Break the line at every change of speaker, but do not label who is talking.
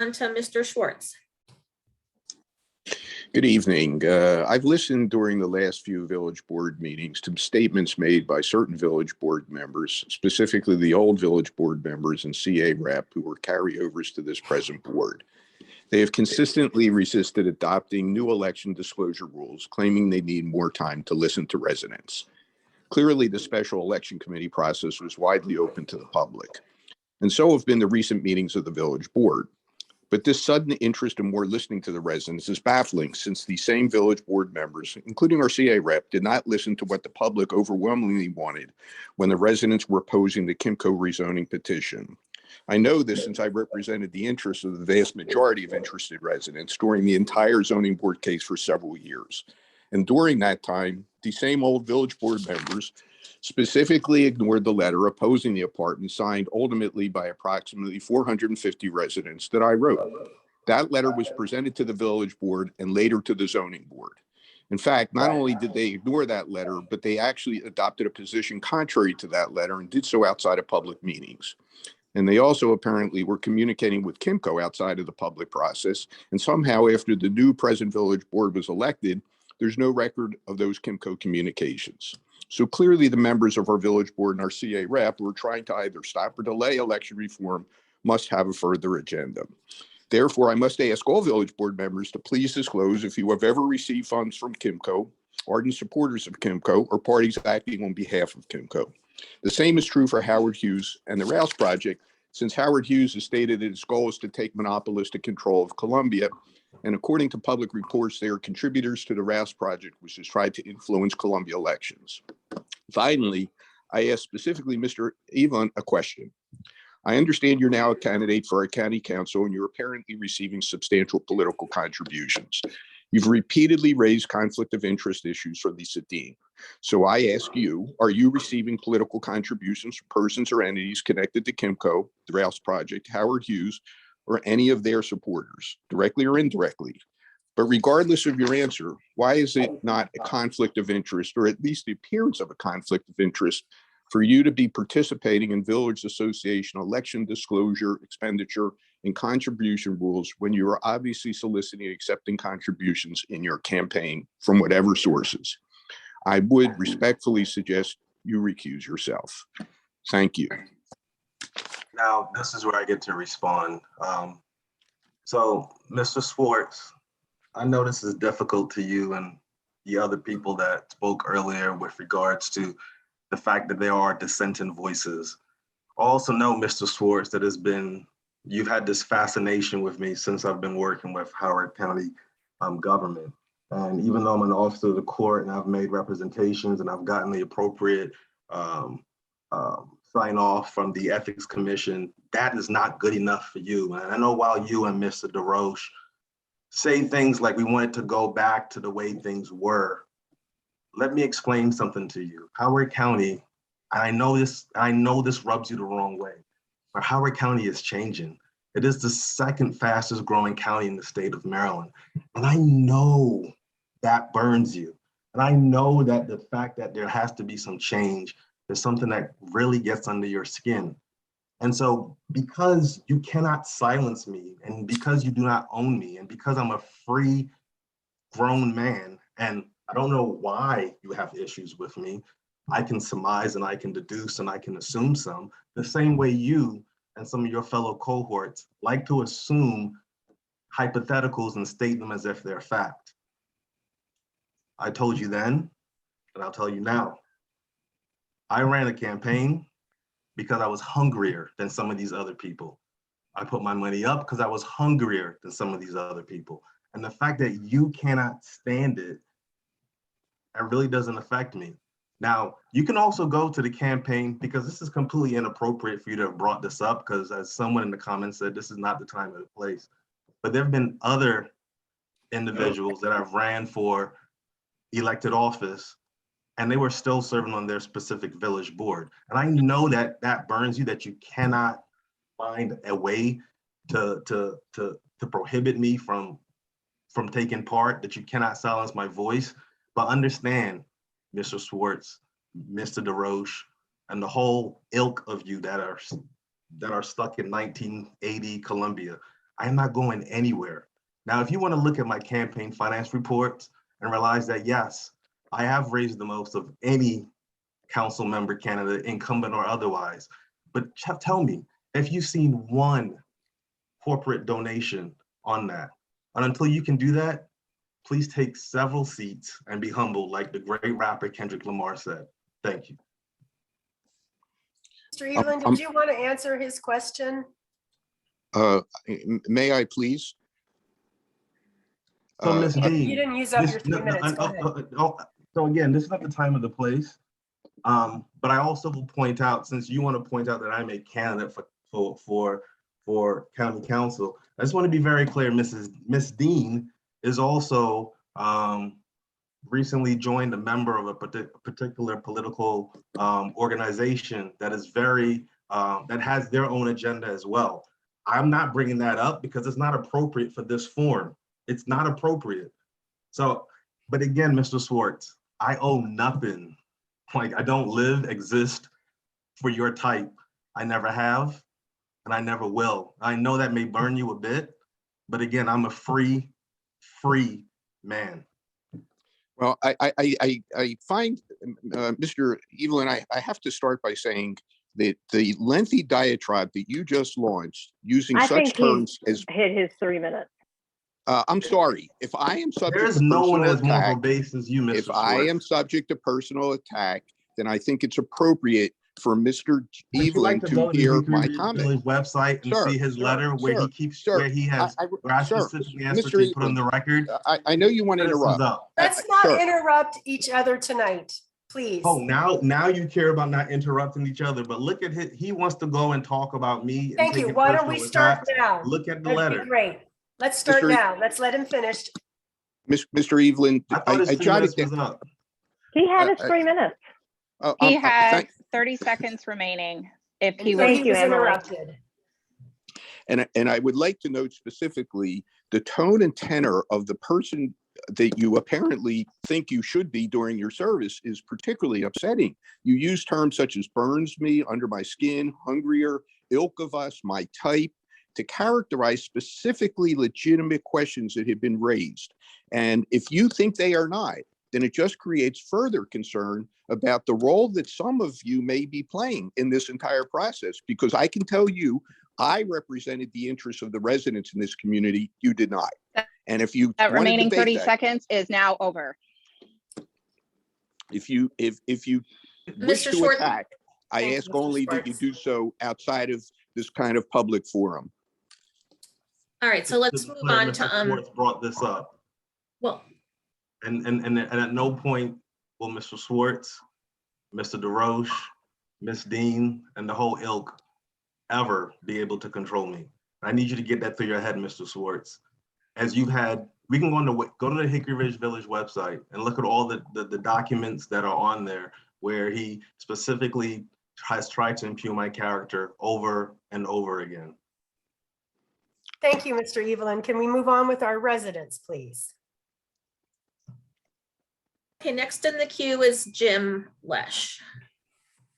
On to Mr. Schwartz.
Good evening. I've listened during the last few village board meetings to statements made by certain village board members, specifically the old village board members and CA rep who were carryovers to this present board. They have consistently resisted adopting new election disclosure rules, claiming they need more time to listen to residents. Clearly, the special election committee process was widely open to the public, and so have been the recent meetings of the village board. But this sudden interest in more listening to the residents is baffling, since the same village board members, including our CA rep, did not listen to what the public overwhelmingly wanted when the residents were opposing the Kimco rezoning petition. I know this since I represented the interests of the vast majority of interested residents during the entire zoning board case for several years. And during that time, the same old village board members specifically ignored the letter opposing the apartment signed ultimately by approximately 450 residents that I wrote. That letter was presented to the village board and later to the zoning board. In fact, not only did they ignore that letter, but they actually adopted a position contrary to that letter and did so outside of public meetings. And they also apparently were communicating with Kimco outside of the public process. And somehow after the new present village board was elected, there's no record of those Kimco communications. So clearly the members of our village board and our CA rep who are trying to either stop or delay election reform must have a further agenda. Therefore, I must ask all village board members to please disclose if you have ever received funds from Kimco, ardent supporters of Kimco, or parties acting on behalf of Kimco. The same is true for Howard Hughes and the Rouse Project, since Howard Hughes has stated that its goal is to take monopolistic control of Columbia. And according to public reports, they are contributors to the Rouse Project, which has tried to influence Columbia elections. Finally, I asked specifically Mr. Evelyn a question. I understand you're now a candidate for our county council and you're apparently receiving substantial political contributions. You've repeatedly raised conflict of interest issues for the city. So I ask you, are you receiving political contributions from persons or entities connected to Kimco, the Rouse Project, Howard Hughes, or any of their supporters, directly or indirectly? But regardless of your answer, why is it not a conflict of interest, or at least the appearance of a conflict of interest, for you to be participating in Village Association election disclosure, expenditure, and contribution rules when you are obviously soliciting and accepting contributions in your campaign from whatever sources? I would respectfully suggest you recuse yourself. Thank you.
Now, this is where I get to respond. So, Mr. Schwartz, I know this is difficult to you and the other people that spoke earlier with regards to the fact that there are dissenting voices. I also know, Mr. Schwartz, that you've had this fascination with me since I've been working with Howard County government. And even though I'm an officer of the court and I've made representations and I've gotten the appropriate sign off from the Ethics Commission, that is not good enough for you. And I know while you and Mr. DeRoche say things like we wanted to go back to the way things were, let me explain something to you. Howard County, and I know this rubs you the wrong way, but Howard County is changing. It is the second fastest growing county in the state of Maryland. And I know that burns you. And I know that the fact that there has to be some change is something that really gets under your skin. And so because you cannot silence me, and because you do not own me, and because I'm a free grown man, and I don't know why you have issues with me, I can surmise and I can deduce and I can assume some, the same way you and some of your fellow cohorts like to assume hypotheticals and state them as if they're fact. I told you then, and I'll tell you now, I ran a campaign because I was hungrier than some of these other people. I put my money up because I was hungrier than some of these other people. And the fact that you cannot stand it, it really doesn't affect me. Now, you can also go to the campaign, because this is completely inappropriate for you to have brought this up, because as someone in the comments said, this is not the time or the place. But there have been other individuals that have ran for elected office and they were still serving on their specific village board. And I know that that burns you, that you cannot find a way to prohibit me from taking part, that you cannot silence my voice. But understand, Mr. Schwartz, Mr. DeRoche, and the whole ilk of you that are stuck in 1980 Columbia, I'm not going anywhere. Now, if you want to look at my campaign finance reports and realize that, yes, I have raised the most of any council member candidate, incumbent or otherwise, but tell me, have you seen one corporate donation on that? And until you can do that, please take several seats and be humble, like the great rapper Kendrick Lamar said. Thank you.
Mr. Evelyn, did you want to answer his question?
May I please?
So, Ms.
You
Dean,
didn't use up your 3 minutes. Go ahead.
So again, this is not the time or the place. But I also will point out, since you want to point out that I'm a candidate for county council, I just want to be very clear. Miss Dean is also recently joined a member of a particular political organization that is very that has their own agenda as well. I'm not bringing that up because it's not appropriate for this forum. It's not appropriate. So, but again, Mr. Swartz, I owe nothing. Like, I don't exist for your type. I never have, and I never will. I know that may burn you a bit, but again, I'm a free man.
Well, I find, Mr. Evelyn, I have to start by saying that the lengthy diatribe that you just launched using such terms as
hit his 3 minutes.
I'm sorry, if I am subject
There's
to
no one
personal
as more
attack,
verbose as you, Mr.
if
Swartz.
I am subject to personal attack, then I think it's appropriate for Mr.
Would you like
Evelyn to
go to
hear
the Hickory
my
Ridge
comment.
Village website and see his letter where he keeps where he has where I specifically asked
Mr.
to be put on the record?
I know you want to interrupt.
Let's not interrupt each other tonight, please.
Oh, now you care about not interrupting each other, but look at he wants to go and talk about me.
Thank you. Why don't we start now?
Look at the
That'd
letter.
be great. Let's start now. Let's let him finish.
Mr. Evelyn,
I thought his 3 minutes was up.
He had his 3 minutes.
He has 30 seconds remaining. If he
So
was
he was interrupted.
And I would like to note specifically the tone and tenor of the person that you apparently think you should be during your service is particularly upsetting. You use terms such as burns me, under my skin, hungrier, ilk of us, my type, to characterize specifically legitimate questions that have been raised. And if you think they are not, then it just creates further concern about the role that some of you may be playing in this entire process. Because I can tell you, I represented the interests of the residents in this community. You did not. And if you
that remaining 30 seconds is now over.
If you wish to attack, I ask only that you do so outside of this kind of public forum.
All right, so let's move on to
Swartz brought this up.
Well,
and at no point will Mr. Swartz, Mr. DeRoche, Ms. Dean, and the whole ilk ever be able to control me. I need you to get that through your head, Mr. Swartz. As you've had, we can go to the Hickory Ridge Village website and look at all the documents that are on there where he specifically has tried to impugn my character over and over again.
Thank you, Mr. Evelyn. Can we move on with our residents, please?
okay, next in the queue is Jim Lesh.